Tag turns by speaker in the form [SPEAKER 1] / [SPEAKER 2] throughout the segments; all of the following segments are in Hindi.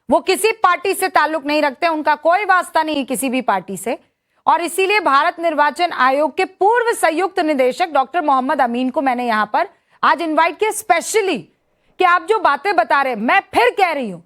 [SPEAKER 1] वो किसी पार्टी से ताल्लुक नहीं रखते, उनका कोई वास्ता नहीं है किसी भी पार्टी से। और इसीलिए भारत निर्वाचन आयोग के पूर्व संयुक्त निदेशक डॉक्टर मोहम्मद अमीन को मैंने यहां पर आज इनवाइट किया स्पेशली कि आप जो बातें बता रहे, मैं फिर कह रही हूं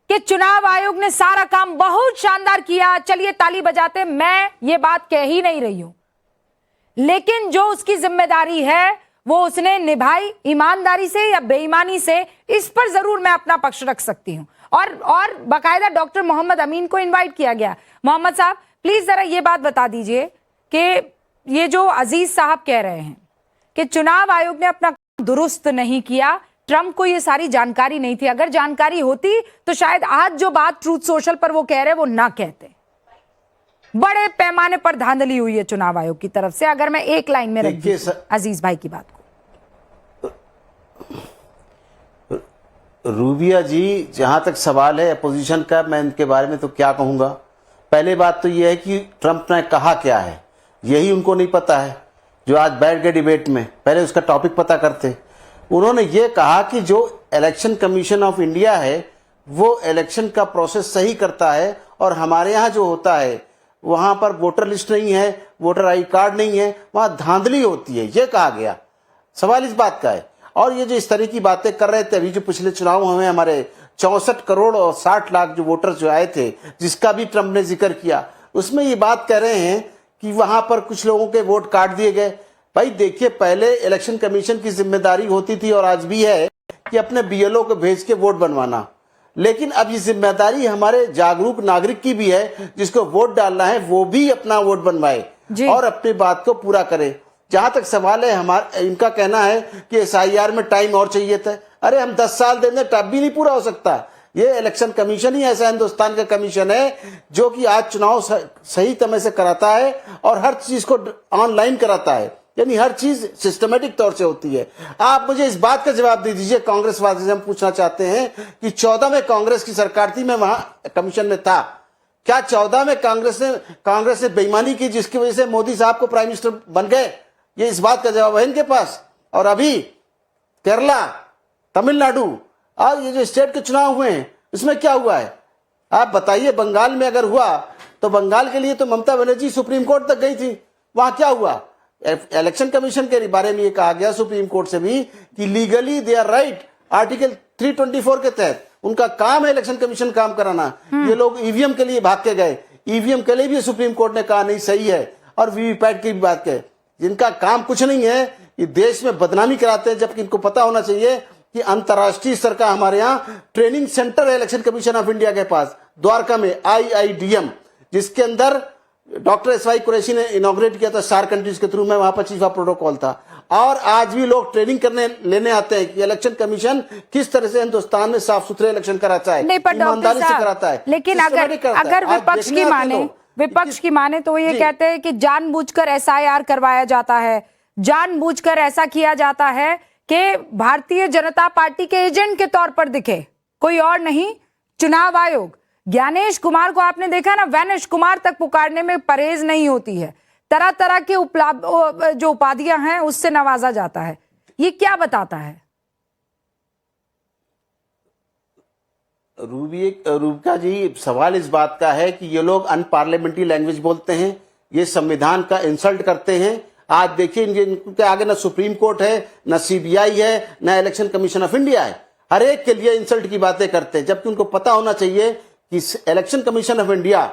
[SPEAKER 1] कि चुनाव आयोग ने सारा काम बहुत शानदार किया, चलिए ताली बजाते, मैं ये बात कह ही नहीं रही हूं, लेकिन जो उसकी जिम्मेदारी है वो उसने निभाई ईमानदारी से या बेईमानी से, इस पर जरूर मैं अपना पक्ष रख सकती हूं। और बाकायदा डॉक्टर मोहम्मद अमीन को इनवाइट किया गया। मोहम्मद साहब प्लीज जरा ये बात बता दीजिए कि ये जो अजीज साहब कह रहे हैं कि चुनाव आयोग ने अपना काम दुरुस्त नहीं किया, ट्रंप को ये सारी जानकारी नहीं थी, अगर जानकारी होती तो शायद आज जो बात ट्रूथ सोशल पर वो कह रहे वो ना कहते। बड़े पैमाने पर धांधली हुई है चुनाव आयोग की तरफ से, अगर मैं एक लाइन में रख दूं अजीज भाई की बात को।
[SPEAKER 2] रूबिया जी, जहां तक सवाल है अपोजिशन का, मैं इनके बारे में तो क्या कहूंगा। पहले बात तो यह है कि ट्रंप ने कहा क्या है यही उनको नहीं पता है, जो आज बैठ गए डिबेट में, पहले उसका टॉपिक पता करते। उन्होंने ये कहा कि जो इलेक्शन कमीशन ऑफ इंडिया है वो इलेक्शन का प्रोसेस सही करता है, और हमारे यहाँ जो होता है वहां पर वोटर लिस्ट नहीं है, वोटर आई कार्ड नहीं है, वहां धांधली होती है, ये कहा गया। सवाल इस बात का है। और ये जो इस तरह की बातें कर रहे थे, अभी जो पिछले चुनाव हुए हमारे 64 करोड़ और 60 लाख जो वोटर जो आए थे, जिसका भी ट्रंप ने जिक्र किया, उसमें ये बात कह रहे हैं कि वहां पर कुछ लोगों के वोट काट दिए गए। भाई देखिए, पहले इलेक्शन कमीशन की जिम्मेदारी होती थी और आज भी है कि अपने बीएलओ को भेज के वोट बनवाना, लेकिन अब ये जिम्मेदारी हमारे जागरूक नागरिक की भी है, जिसको वोट डालना है वो भी अपना वोट बनवाए और अपनी बात को पूरा करे। जहां तक सवाल है, हमारा इनका कहना है कि एसआईआर में टाइम और चाहिए था। अरे हम 10 साल देंगे तब भी नहीं पूरा हो सकता। ये इलेक्शन कमीशन ही ऐसा हिंदुस्तान का कमीशन है जो कि आज चुनाव सही समय से कराता है और हर चीज को ऑनलाइन कराता है, यानी हर चीज सिस्टमेटिक तौर से होती है। आप मुझे इस बात का जवाब दे दीजिए, कांग्रेस वाले से हम पूछना चाहते हैं कि 14 में कांग्रेस की सरकार थी, मैं वहां कमीशन में था, क्या 14 में कांग्रेस ने बेईमानी की जिसकी वजह से मोदी साहब को प्राइम मिनिस्टर बन गए? ये इस बात का जवाब है इनके पास। और अभी केरला, तमिलनाडु और ये जो स्टेट के चुनाव हुए हैं इसमें क्या हुआ है आप बताइए। बंगाल में अगर हुआ तो बंगाल के लिए तो ममता बनर्जी सुप्रीम कोर्ट तक गई थी, वहां क्या हुआ? इलेक्शन कमीशन के बारे में ये कहा गया सुप्रीम कोर्ट से भी कि legally they are right, article 324 के तहत उनका काम है इलेक्शन कमीशन काम कराना। ये लोग ईवीएम के लिए भाग के गए, ईवीएम के लिए भी सुप्रीम कोर्ट ने कहा नहीं सही है, और वीवीपैट की भी बात कहे, जिनका काम कुछ नहीं है, ये देश में बदनामी कराते हैं, जबकि इनको पता होना चाहिए कि अंतर्राष्ट्रीय स्तर का हमारे यहाँ ट्रेनिंग सेंटर है इलेक्शन कमीशन ऑफ इंडिया के पास द्वारका में, IIDM, जिसके अंदर डॉक्टर SY कुरैशी ने इनॉग्रेट किया था 4 कंट्रीज के थ्रू में, वहां पर चीफ ऑफ प्रोटोकॉल था। और आज भी लोग ट्रेनिंग करने लेने आते हैं कि इलेक्शन कमीशन किस तरह से हिंदुस्तान में साफ सुथरे इलेक्शन कराता है, ईमानदारी से कराता है।
[SPEAKER 1] लेकिन अगर विपक्ष की माने तो ये कहते हैं कि जानबूझकर SIR करवाया जाता है, जानबूझकर ऐसा किया जाता है कि भारतीय जनता पार्टी के एजेंट के तौर पर दिखे, कोई और नहीं चुनाव आयोग। ज्ञानेश कुमार को आपने देखा ना, वैनिश कुमार तक पुकारने में परहेज नहीं होती है, तरह तरह के जो उपाधियां हैं उससे नवाजा जाता है। ये क्या बताता है?
[SPEAKER 2] रूबिका जी, सवाल इस बात का है कि ये लोग अनपार्लियामेंट्री लैंग्वेज बोलते हैं, ये संविधान का इंसल्ट करते हैं। आज देखिए इनके आगे ना सुप्रीम कोर्ट है, ना CBI है, ना इलेक्शन कमीशन ऑफ इंडिया है, हर एक के लिए इंसल्ट की बातें करते हैं, जबकि उनको पता होना चाहिए कि इलेक्शन कमीशन ऑफ इंडिया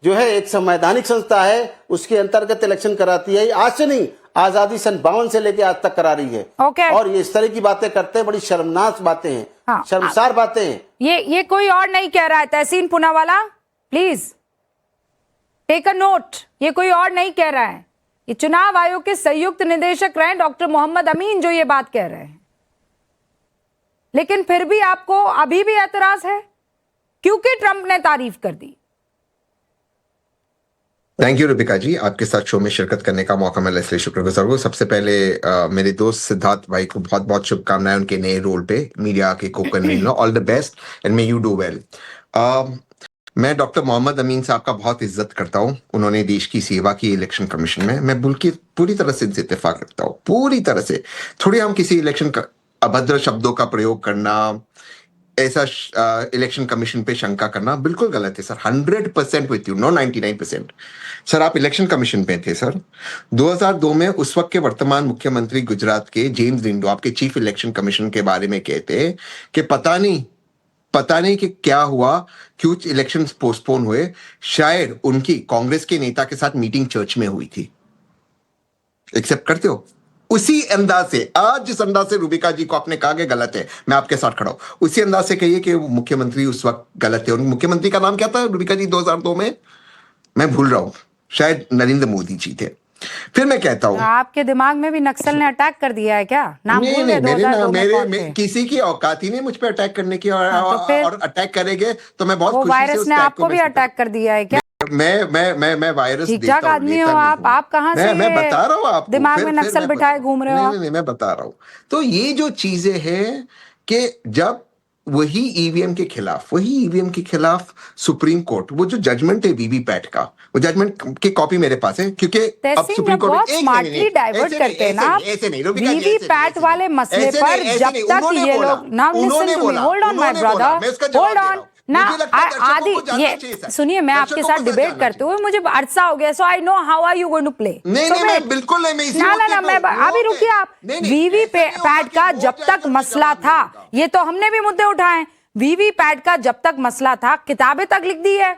[SPEAKER 2] जो है एक संवैधानिक संस्था है, उसके अंतर्गत इलेक्शन कराती है। आज से नहीं, आजादी सन 52 से लेकर आज तक करा रही है। और ये इस तरह की बातें करते हैं, बड़ी शर्मनाक बातें हैं। हाँ, शर्मसार बातें हैं।
[SPEAKER 1] ये कोई और नहीं कह रहा है, Tehseen Poonawalla please take a note, ये कोई और नहीं कह रहा है, ये चुनाव आयोग के संयुक्त निदेशक रहे डॉक्टर मोहम्मद अमीन जो ये बात कह रहे हैं। लेकिन फिर भी आपको अभी भी एतराज है क्योंकि ट्रंप ने तारीफ कर दी।
[SPEAKER 3] थैंक यू रूबिका जी, आपके साथ शो में शिरकत करने का मौका मिला इसलिए शुक्रगुजार हूँ। सबसे पहले मेरे दोस्त सिद्धार्थ भाई को बहुत बहुत शुभकामनाएं उनके नए रोल पे, मीडिया के को convener. All the best and may you do well. मैं डॉक्टर मोहम्मद अमीन साहब का बहुत इज्जत करता हूँ, उन्होंने देश की सेवा की इलेक्शन कमीशन में, मैं पूरी तरह से इनसे इत्तेफाक रखता हूँ, पूरी तरह से। थोड़ी हम किसी इलेक्शन का अभद्र शब्दों का प्रयोग करना ऐसा इलेक्शन कमीशन पे शंका करना बिल्कुल गलत है sir. 100% with you, no 99%। Sir आप इलेक्शन कमीशन पे थे सर 2002 में। उस वक्त के वर्तमान मुख्यमंत्री गुजरात के जेम्स रिंडो आपके चीफ इलेक्शन कमीशन के बारे में कहते कि पता नहीं कि क्या हुआ, क्यों इलेक्शन पोस्टपोन हुए। शायद उनकी कांग्रेस के नेता के साथ मीटिंग चर्च में हुई थी। एक्सेप्ट करते हो? उसी अंदाज से आज जिस अंदाज से रूबिका जी को आपने कहा कि गलत है, मैं आपके साथ खड़ा हूं, उसी अंदाज से कहिए कि वो मुख्यमंत्री उस वक्त गलत थे। और मुख्यमंत्री का नाम क्या था रूबिका जी 2002 में? मैं भूल रहा हूं, शायद नरेंद्र मोदी जी थे। फिर मैं कहता हूं
[SPEAKER 1] आपके दिमाग में भी नक्सल ने अटैक कर दिया है क्या? नाम
[SPEAKER 3] नहीं
[SPEAKER 1] भूल
[SPEAKER 3] नहीं,
[SPEAKER 1] गए 2002 में कौन थे?
[SPEAKER 3] किसी की औकात ही नहीं मुझ पे अटैक करने की।
[SPEAKER 1] तो फिर?
[SPEAKER 3] और अटैक करेंगे तो मैं बहुत
[SPEAKER 1] वो
[SPEAKER 3] खुशी से
[SPEAKER 1] वायरस
[SPEAKER 3] उस
[SPEAKER 1] ने
[SPEAKER 3] टैग
[SPEAKER 1] आपको भी अटैक कर दिया है क्या?
[SPEAKER 3] मैं वायरस
[SPEAKER 1] ठीक
[SPEAKER 3] देता
[SPEAKER 1] ठाक
[SPEAKER 3] हूं,
[SPEAKER 1] आदमी
[SPEAKER 3] लेता
[SPEAKER 1] हो
[SPEAKER 3] नहीं
[SPEAKER 1] आप।
[SPEAKER 3] हूं।
[SPEAKER 1] आप कहाँ से
[SPEAKER 3] मैं बता रहा हूं आपको,
[SPEAKER 1] दिमाग
[SPEAKER 3] फिर
[SPEAKER 1] में नक्सल
[SPEAKER 3] मैं
[SPEAKER 1] बिठाए
[SPEAKER 3] बता-
[SPEAKER 1] घूम रहे हो आप?
[SPEAKER 3] नहीं, मैं बता रहा हूं। तो ये जो चीजें हैं कि जब वही ईवीएम के खिलाफ सुप्रीम कोर्ट, वो जो जजमेंट है वीवीपैट का, वो जजमेंट की कॉपी मेरे पास है, क्योंकि अब
[SPEAKER 1] तहसीन
[SPEAKER 3] सुप्रीम
[SPEAKER 1] जब
[SPEAKER 3] कोर्ट
[SPEAKER 1] बहुत
[SPEAKER 3] एक
[SPEAKER 1] स्मार्टली
[SPEAKER 3] मिनट,
[SPEAKER 1] डाइवर्ट
[SPEAKER 3] ऐसे
[SPEAKER 1] करते हैं ना आप
[SPEAKER 3] ऐसे नहीं, रुबिका जी, ऐसे नहीं,
[SPEAKER 1] वीवीपैट
[SPEAKER 3] ऐसे
[SPEAKER 1] वाले
[SPEAKER 3] नहीं,
[SPEAKER 1] मसले
[SPEAKER 3] ऐसे
[SPEAKER 1] पर
[SPEAKER 3] नहीं, ऐसे
[SPEAKER 1] जब
[SPEAKER 3] नहीं,
[SPEAKER 1] तक
[SPEAKER 3] उन्होंने
[SPEAKER 1] ये
[SPEAKER 3] बोला,
[SPEAKER 1] लोग नाउ लिसन
[SPEAKER 3] उन्होंने
[SPEAKER 1] टू मी,
[SPEAKER 3] बोला,
[SPEAKER 1] होल्ड ऑन माय
[SPEAKER 3] उन्होंने बोला,
[SPEAKER 1] ब्रदर,
[SPEAKER 3] मैं इसका जवाब
[SPEAKER 1] होल्ड
[SPEAKER 3] दे रहा
[SPEAKER 1] ऑन
[SPEAKER 3] हूं।
[SPEAKER 1] ना।
[SPEAKER 3] मुझे लगता है दर्शकों
[SPEAKER 1] आदि
[SPEAKER 3] को जानना
[SPEAKER 1] ये
[SPEAKER 3] चाहिए सर।
[SPEAKER 1] सुनिए, मैं आपके
[SPEAKER 3] दर्शकों
[SPEAKER 1] साथ
[SPEAKER 3] को सर
[SPEAKER 1] डिबेट
[SPEAKER 3] जानना
[SPEAKER 1] करते
[SPEAKER 3] चाहिए।
[SPEAKER 1] हुए मुझे अरसा हो गया, so I know how are you going to play.
[SPEAKER 3] नहीं, मैं बिल्कुल नहीं, मैं इसी
[SPEAKER 1] ना
[SPEAKER 3] मुद्दे पे
[SPEAKER 1] मैं
[SPEAKER 3] हूं।
[SPEAKER 1] अभी रुकिए आप।
[SPEAKER 3] नहीं, नहीं, ऐसे नहीं होगा
[SPEAKER 1] वीवीपैट
[SPEAKER 3] कि
[SPEAKER 1] का
[SPEAKER 3] वो
[SPEAKER 1] जब तक
[SPEAKER 3] जाएगा, मैं
[SPEAKER 1] मसला
[SPEAKER 3] जवाब नहीं
[SPEAKER 1] था,
[SPEAKER 3] दूंगा।
[SPEAKER 1] ये तो हमने भी मुद्दे उठाए। वीवीपैट का जब तक मसला था, किताबें तक लिख दी है।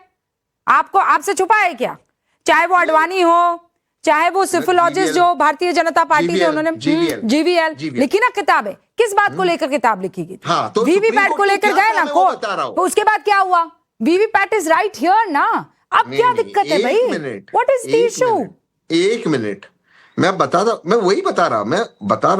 [SPEAKER 1] आपको आपसे छुपा है क्या? चाहे वो अडवाणी हो, चाहे वो सिफोलॉजिस्ट जो भारतीय जनता पार्टी थे, उन्होंने जीवीएल लिखी ना किताबें। किस बात को लेकर किताब लिखी गई?
[SPEAKER 3] हाँ, तो
[SPEAKER 1] वीवीपैट को लेकर गए ना कोर्ट, तो उसके बाद क्या हुआ? वीवीपैट इज राइट हियर ना। अब क्या दिक्कत है भाई? What is the issue?
[SPEAKER 3] एक मिनट, मैं वही बता रहा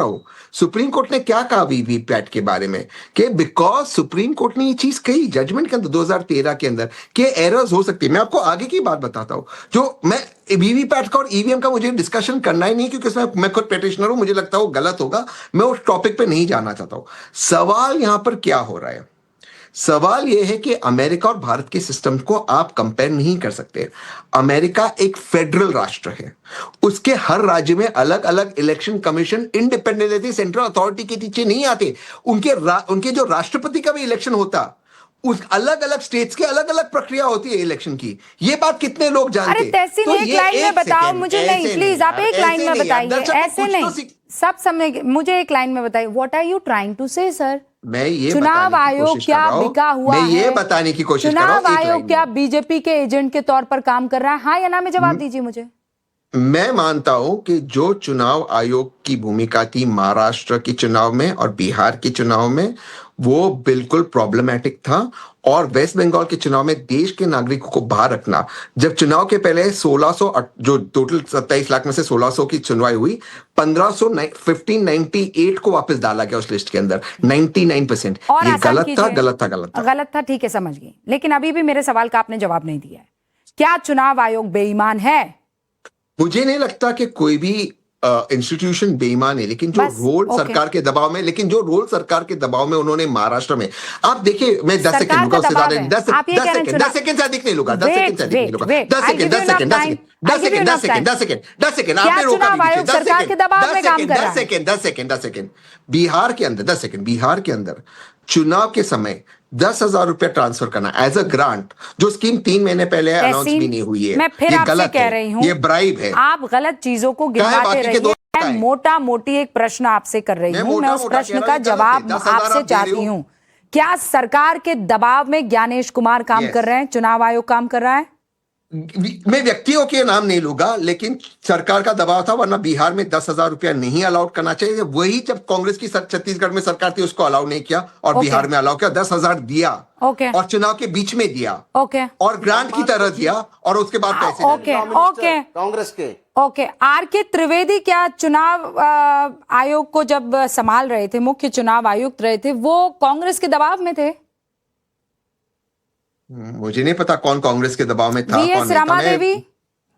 [SPEAKER 3] हूं। सुप्रीम कोर्ट ने क्या कहा वीवीपैट के बारे में, कि बिकॉज सुप्रीम कोर्ट ने ये चीज कही जजमेंट के अंदर 2013 के अंदर कि एरर्स हो सकती है। मैं आपको आगे की बात बताता हूं, जो मैं वीवीपैट का और ईवीएम का मुझे डिस्कशन करना ही नहीं, क्योंकि उसमें मैं खुद पेटिशनर हूं, मुझे लगता है वो गलत होगा। मैं उस टॉपिक पे नहीं जाना चाहता हूं। सवाल यहां पर क्या हो रहा है? सवाल यह है कि अमेरिका और भारत के सिस्टम को आप कंपेयर नहीं कर सकते। अमेरिका एक फेडरल राष्ट्र है, उसके हर राज्य में अलग अलग election commission independent central authority के नीचे नहीं आते। उनके जो राष्ट्रपति का भी इलेक्शन होता, उस अलग अलग स्टेट्स के अलग अलग प्रक्रिया होती है इलेक्शन की। ये बात कितने लोग जानते हैं?
[SPEAKER 1] अरे तहसीन, एक लाइन में बताओ मुझे। नहीं प्लीज, आप एक लाइन में बताइए, ऐसे नहीं सब समय। मुझे एक लाइन में बताइए, what are you trying to say sir?
[SPEAKER 3] मैं ये
[SPEAKER 1] चुनाव आयोग क्या बिका हुआ है?
[SPEAKER 3] मैं ये बताने की कोशिश कर रहा हूं।
[SPEAKER 1] चुनाव आयोग क्या बीजेपी के एजेंट के तौर पर काम कर रहा है? हाँ या ना में जवाब दीजिए मुझे।
[SPEAKER 3] मैं मानता हूं कि जो चुनाव आयोग की भूमिका थी महाराष्ट्र के चुनाव में और बिहार के चुनाव में, वो बिल्कुल प्रॉब्लमैटिक था। और वेस्ट बंगाल के चुनाव में देश के नागरिकों को बाहर रखना, जब चुनाव के पहले 1600, जो टोटल 27 लाख में से 1600 की सुनवाई हुई, 1598 को वापस डाला गया उस लिस्ट के अंदर। 99%। ये गलत था।
[SPEAKER 1] ठीक है, समझ गई। लेकिन अभी भी मेरे सवाल का आपने जवाब नहीं दिया है। क्या चुनाव आयोग बेईमान है?
[SPEAKER 3] मुझे नहीं लगता कि कोई भी इंस्टीट्यूशन बेईमान है, लेकिन जो रोल सरकार के दबाव में, उन्होंने महाराष्ट्र में, आप देखिए, मैं 10 सेकंड लूंगा, उससे ज्यादा 10 सेकंड से अधिक नहीं लूंगा। 10 सेकंड आपने रोका नहीं। 10 सेकंड। बिहार के अंदर चुनाव के समय 10,000 रुपया ट्रांसफर करना एज अ ग्रांट, जो स्कीम 3 महीने पहले अनाउंस भी नहीं हुई है,
[SPEAKER 1] मैं फिर
[SPEAKER 3] ये
[SPEAKER 1] आपसे
[SPEAKER 3] गलत
[SPEAKER 1] कह
[SPEAKER 3] है,
[SPEAKER 1] रही हूँ,
[SPEAKER 3] ये ब्राइब है।
[SPEAKER 1] आप गलत चीजों को गिनवाते रहिए। मैं मोटा मोटी एक प्रश्न आपसे कर रही हूँ, मैं उस प्रश्न का जवाब आपसे चाहती हूँ। क्या सरकार के दबाव में ज्ञानेश कुमार काम कर रहे हैं? चुनाव आयोग काम कर रहा है?
[SPEAKER 3] मैं व्यक्तियों के नाम नहीं लूंगा, लेकिन सरकार का दबाव था, वरना बिहार में 10,000 रुपया नहीं अलाउड करना चाहिए। वही जब कांग्रेस की छत्तीसगढ़ में सरकार थी, उसको अलाउ नहीं किया, और बिहार में अलाउ किया। 10,000 दिया, और चुनाव के बीच में दिया, और ग्रांट की तरह दिया, और उसके बाद पैसे
[SPEAKER 2] कांग्रेस के।
[SPEAKER 1] आर के त्रिवेदी क्या चुनाव आयोग को जब संभाल रहे थे, मुख्य चुनाव आयुक्त रहे थे, वो कांग्रेस के दबाव में थे?
[SPEAKER 3] मुझे नहीं पता कौन कांग्रेस के दबाव में था, कौन नहीं था।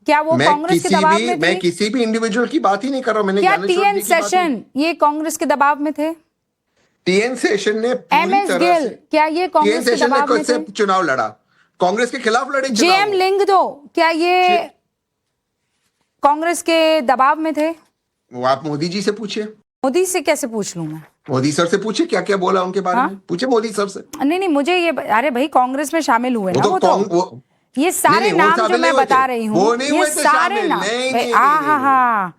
[SPEAKER 1] क्या वो कांग्रेस के दबाव में थे?
[SPEAKER 3] मैं किसी भी इंडिविजुअल की बात ही नहीं कर रहा हूं। मैंने
[SPEAKER 1] क्या टीएन सेशन ये कांग्रेस के दबाव में थे?
[SPEAKER 3] टीएन सेशन ने
[SPEAKER 1] एमएस गिल क्या ये कांग्रेस के दबाव में थे?
[SPEAKER 3] चुनाव लड़ा, कांग्रेस के खिलाफ लड़े।
[SPEAKER 1] जेएम लिंगदो क्या ये कांग्रेस के दबाव में थे?
[SPEAKER 3] वो आप मोदी जी से पूछिए।
[SPEAKER 1] मोदी से कैसे पूछ लूं मैं?
[SPEAKER 3] मोदी सर से पूछे क्या क्या बोला उनके बारे
[SPEAKER 1] हाँ?
[SPEAKER 3] में, पूछे मोदी सर से।
[SPEAKER 1] नहीं मुझे ये, अरे भाई कांग्रेस में शामिल हुए ना वो तो, ये सारे
[SPEAKER 3] नहीं, वो
[SPEAKER 1] नाम जो
[SPEAKER 3] शामिल
[SPEAKER 1] मैं
[SPEAKER 3] नहीं हुए
[SPEAKER 1] बता
[SPEAKER 3] थे।
[SPEAKER 1] रही हूँ,
[SPEAKER 3] वो नहीं
[SPEAKER 1] ये
[SPEAKER 3] हुए थे
[SPEAKER 1] सारे
[SPEAKER 3] शामिल।
[SPEAKER 1] नाम,
[SPEAKER 3] नहीं,
[SPEAKER 1] हाँ,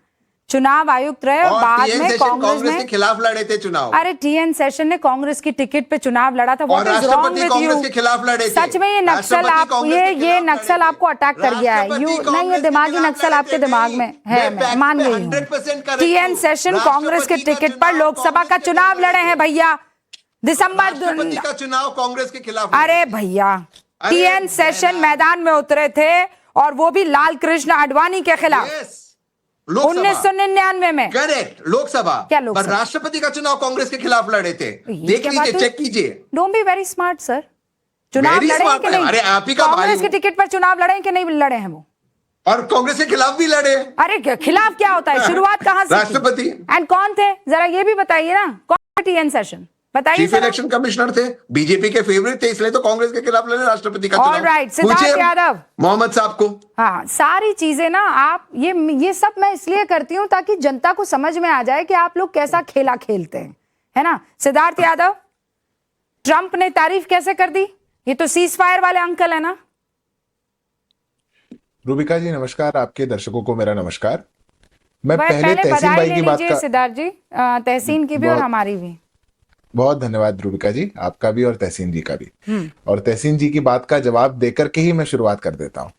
[SPEAKER 1] चुनाव आयुक्त रहे और बाद
[SPEAKER 3] TN
[SPEAKER 1] में
[SPEAKER 3] सेशन कांग्रेस
[SPEAKER 1] कांग्रेस
[SPEAKER 3] के
[SPEAKER 1] ने,
[SPEAKER 3] खिलाफ लड़े थे चुनाव।
[SPEAKER 1] अरे TN सेशन ने कांग्रेस की टिकट पे चुनाव लड़ा था।
[SPEAKER 3] और
[SPEAKER 1] व्हाट इज रॉन्ग
[SPEAKER 3] राष्ट्रपति
[SPEAKER 1] विद
[SPEAKER 3] कांग्रेस
[SPEAKER 1] यू?
[SPEAKER 3] के खिलाफ लड़े थे।
[SPEAKER 1] सच में ये नक्सल
[SPEAKER 3] राष्ट्रपति
[SPEAKER 1] आप,
[SPEAKER 3] कांग्रेस के
[SPEAKER 1] ये
[SPEAKER 3] खिलाफ
[SPEAKER 1] नक्सल
[SPEAKER 3] लड़े
[SPEAKER 1] आपको
[SPEAKER 3] थे।
[SPEAKER 1] अटैक कर गया है।
[SPEAKER 3] राष्ट्रपति
[SPEAKER 1] यू नहीं,
[SPEAKER 3] कांग्रेस
[SPEAKER 1] ये
[SPEAKER 3] के
[SPEAKER 1] दिमागी
[SPEAKER 3] खिलाफ
[SPEAKER 1] नक्सल
[SPEAKER 3] लड़े
[SPEAKER 1] आपके
[SPEAKER 3] थे।
[SPEAKER 1] दिमाग में है,
[SPEAKER 3] मैं
[SPEAKER 1] मैं
[SPEAKER 3] fact
[SPEAKER 1] मान
[SPEAKER 3] पे
[SPEAKER 1] गई हूँ।
[SPEAKER 3] 100% correct
[SPEAKER 1] TN
[SPEAKER 3] हूँ।
[SPEAKER 1] सेशन कांग्रेस के
[SPEAKER 3] राष्ट्रपति का
[SPEAKER 1] टिकट पर
[SPEAKER 3] चुनाव
[SPEAKER 1] लोकसभा का
[SPEAKER 3] कांग्रेस के
[SPEAKER 1] चुनाव
[SPEAKER 3] खिलाफ
[SPEAKER 1] लड़े हैं भैया, दिसंबर।
[SPEAKER 3] राष्ट्रपति का चुनाव कांग्रेस के खिलाफ लड़े
[SPEAKER 1] अरे
[SPEAKER 3] थे।
[SPEAKER 1] भैया,
[SPEAKER 3] अरे
[SPEAKER 1] TN सेशन मैदान में उतरे थे और वो भी लाल कृष्ण आडवाणी के खिलाफ
[SPEAKER 3] Yes, लोकसभा
[SPEAKER 1] 1999 में।
[SPEAKER 3] करेक्ट, लोकसभा।
[SPEAKER 1] क्या
[SPEAKER 3] पर
[SPEAKER 1] लोकसभा?
[SPEAKER 3] राष्ट्रपति का चुनाव कांग्रेस के खिलाफ लड़े थे। देख लीजिए, चेक कीजिए।
[SPEAKER 1] Don't be very smart sir. चुनाव
[SPEAKER 3] Very
[SPEAKER 1] लड़े हैं
[SPEAKER 3] smart
[SPEAKER 1] कि
[SPEAKER 3] है।
[SPEAKER 1] नहीं?
[SPEAKER 3] अरे आप ही का भाई
[SPEAKER 1] कांग्रेस
[SPEAKER 3] हूं।
[SPEAKER 1] के टिकट पर चुनाव लड़े हैं कि नहीं लड़े हैं वो?
[SPEAKER 3] और कांग्रेस के खिलाफ भी लड़े।
[SPEAKER 1] अरे खिलाफ क्या होता है? शुरुआत कहां से?
[SPEAKER 3] राष्ट्रपति।
[SPEAKER 1] एंड कौन थे जरा ये भी बताइए ना, कौन TN सेशन बताइए
[SPEAKER 3] चीफ
[SPEAKER 1] जरा।
[SPEAKER 3] इलेक्शन कमिश्नर थे, बीजेपी के फेवरेट थे, इसलिए तो कांग्रेस के खिलाफ लड़े राष्ट्रपति का
[SPEAKER 1] All
[SPEAKER 3] चुनाव।
[SPEAKER 1] right, सिद्धार्थ
[SPEAKER 3] पूछिए
[SPEAKER 1] यादव।
[SPEAKER 3] मोहम्मद साहब को।
[SPEAKER 1] हाँ, सारी चीजें ना आप ये सब मैं इसलिए करती हूं ताकि जनता को समझ में आ जाए कि आप लोग कैसा खेला खेलते हैं, है ना। सिद्धार्थ यादव, ट्रंप ने तारीफ कैसे कर दी? ये तो सीज फायर वाले अंकल है ना।
[SPEAKER 4] रूबिका जी नमस्कार, आपके दर्शकों को मेरा नमस्कार। मैं
[SPEAKER 1] वह
[SPEAKER 4] पहले तहसीन
[SPEAKER 1] बधाई
[SPEAKER 4] भाई
[SPEAKER 1] ले
[SPEAKER 4] की बात
[SPEAKER 1] लीजिए
[SPEAKER 4] का
[SPEAKER 1] सिद्धार्थ जी, तहसीन की भी और
[SPEAKER 4] बहुत-
[SPEAKER 1] हमारी भी।
[SPEAKER 4] बहुत धन्यवाद रूबिका जी, आपका भी और तहसीन जी का भी। और तहसीन जी की बात का जवाब देकर के ही मैं शुरुआत कर देता हूँ।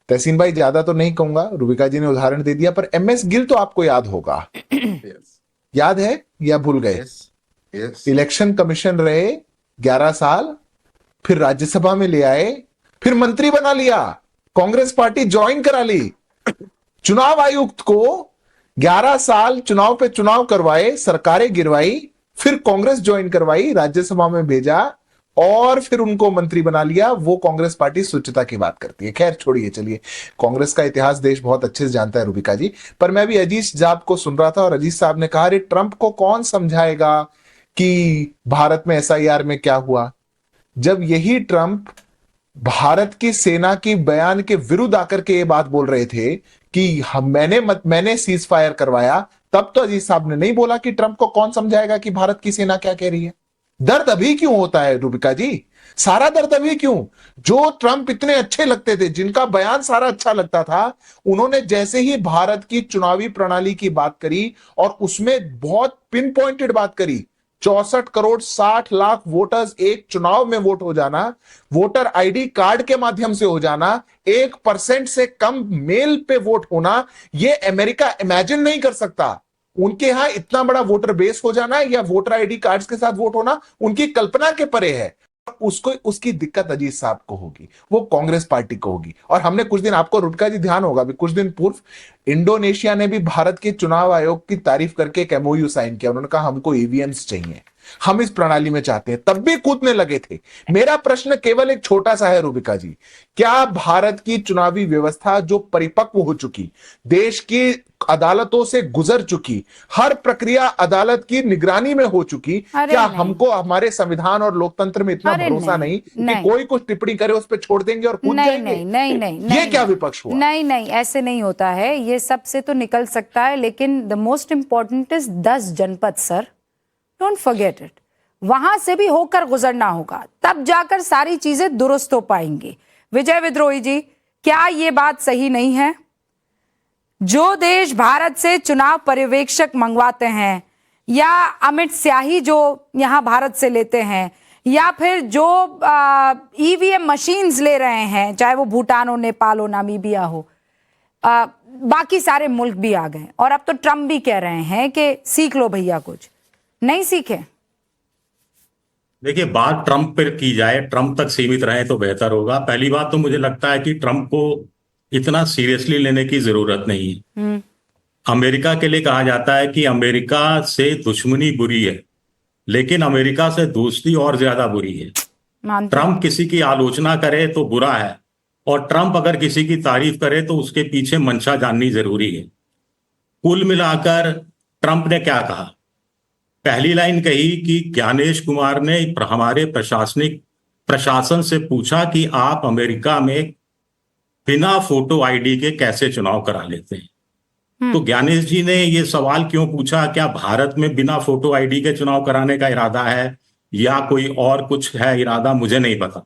[SPEAKER 4] तहसीन भाई ज्यादा तो नहीं कहूंगा, रूबिका जी ने उदाहरण दे दिया, पर MS गिल तो आपको याद होगा। याद है या भूल गए? इलेक्शन कमीशन रहे 11 साल, फिर राज्यसभा में ले आए, फिर मंत्री बना लिया, कांग्रेस पार्टी ज्वाइन करा ली, चुनाव आयुक्त को 11 साल चुनाव पे चुनाव करवाए, सरकारें गिरवाई, फिर कांग्रेस ज्वाइन करवाई, राज्यसभा में भेजा और फिर उनको मंत्री बना लिया। वो कांग्रेस पार्टी स्वच्छता की बात करती है। खैर छोड़िए, चलिए, कांग्रेस का इतिहास देश बहुत अच्छे से जानता है रूबिका जी। पर मैं भी अजीज साहब को सुन रहा था और अजीज साहब ने कहा, अरे ट्रंप को कौन समझाएगा कि भारत में SIR में क्या हुआ। जब यही ट्रंप भारत की सेना की बयान के विरुद्ध आकर के ये बात बोल रहे थे कि मैंने सीज फायर करवाया, तब तो अजीज साहब ने नहीं बोला कि ट्रंप को कौन समझाएगा कि भारत की सेना क्या कह रही है। दर्द अभी क्यों होता है रूबिका जी? सारा दर्द अभी क्यों? जो ट्रंप इतने अच्छे लगते थे, जिनका बयान सारा अच्छा लगता था, उन्होंने जैसे ही भारत की चुनावी प्रणाली की बात करी और उसमें बहुत पिन पॉइंटेड बात करी, 64 करोड़ 60 लाख वोटर्स एक चुनाव में वोट हो जाना, वोटर ID कार्ड के माध्यम से हो जाना, 1% से कम मेल पे वोट होना, ये अमेरिका इमेजिन नहीं कर सकता। उनके यहां इतना बड़ा वोटर बेस हो जाना या वोटर ID कार्ड्स के साथ वोट होना उनकी कल्पना के परे है। उसको उसकी दिक्कत अजीज साहब को होगी, वो कांग्रेस पार्टी को होगी। और हमने कुछ दिन, आपको रूबिका जी ध्यान होगा भी, कुछ दिन पूर्व इंडोनेशिया ने भी भारत के चुनाव आयोग की तारीफ करके एक MOU साइन किया। उन्होंने कहा हमको EVMs चाहिए, हम इस प्रणाली में चाहते हैं, तब भी कूदने लगे थे। मेरा प्रश्न केवल एक छोटा सा है रूबिका जी, क्या भारत की चुनावी व्यवस्था जो परिपक्व हो चुकी, देश की अदालतों से गुजर चुकी, हर प्रक्रिया अदालत की निगरानी में हो चुकी, क्या हमको हमारे संविधान और लोकतंत्र में इतना भरोसा नहीं कि कोई कुछ टिप्पणी करे उस पर छोड़ देंगे और कूद जाएंगे?
[SPEAKER 1] नहीं,
[SPEAKER 3] ये क्या विपक्ष हुआ?
[SPEAKER 1] नहीं, ऐसे नहीं होता है। ये सब से तो निकल सकता है, लेकिन द मोस्ट इंपॉर्टेंट इज 10 जनपद सर, डोंट फॉरगेट इट। वहां से भी होकर गुजरना होगा, तब जाकर सारी चीजें दुरुस्त हो पाएंगी। विजय विद्रोही जी, क्या ये बात सही नहीं है? जो देश भारत से चुनाव पर्यवेक्षक मंगवाते हैं, या अमित स्याही जो यहां भारत से लेते हैं, या फिर जो EVM मशीन्स ले रहे हैं, चाहे वो भूटान हो, नेपाल हो, नामीबिया हो, बाकी सारे मुल्क भी आ गए। और अब तो ट्रंप भी कह रहे हैं कि सीख लो भैया, कुछ नहीं सीखे।
[SPEAKER 5] देखिए, बात ट्रंप पर की जाए, ट्रंप तक सीमित रहे तो बेहतर होगा। पहली बात तो मुझे लगता है कि ट्रंप को इतना सीरियसली लेने की जरूरत नहीं है। अमेरिका के लिए कहा जाता है कि अमेरिका से दुश्मनी बुरी है, लेकिन अमेरिका से दोस्ती और ज्यादा बुरी है। ट्रंप किसी की आलोचना करे तो बुरा है, और ट्रंप अगर किसी की तारीफ करे तो उसके पीछे मंशा जाननी जरूरी है। कुल मिलाकर ट्रंप ने क्या कहा? पहली लाइन कही कि ज्ञानेश कुमार ने हमारे प्रशासन से पूछा कि आप अमेरिका में बिना फोटो ID के कैसे चुनाव करा लेते हैं। तो ज्ञानेश जी ने ये सवाल क्यों पूछा, क्या भारत में बिना फोटो आईडी के चुनाव कराने का इरादा है या कोई और कुछ है इरादा, मुझे नहीं पता।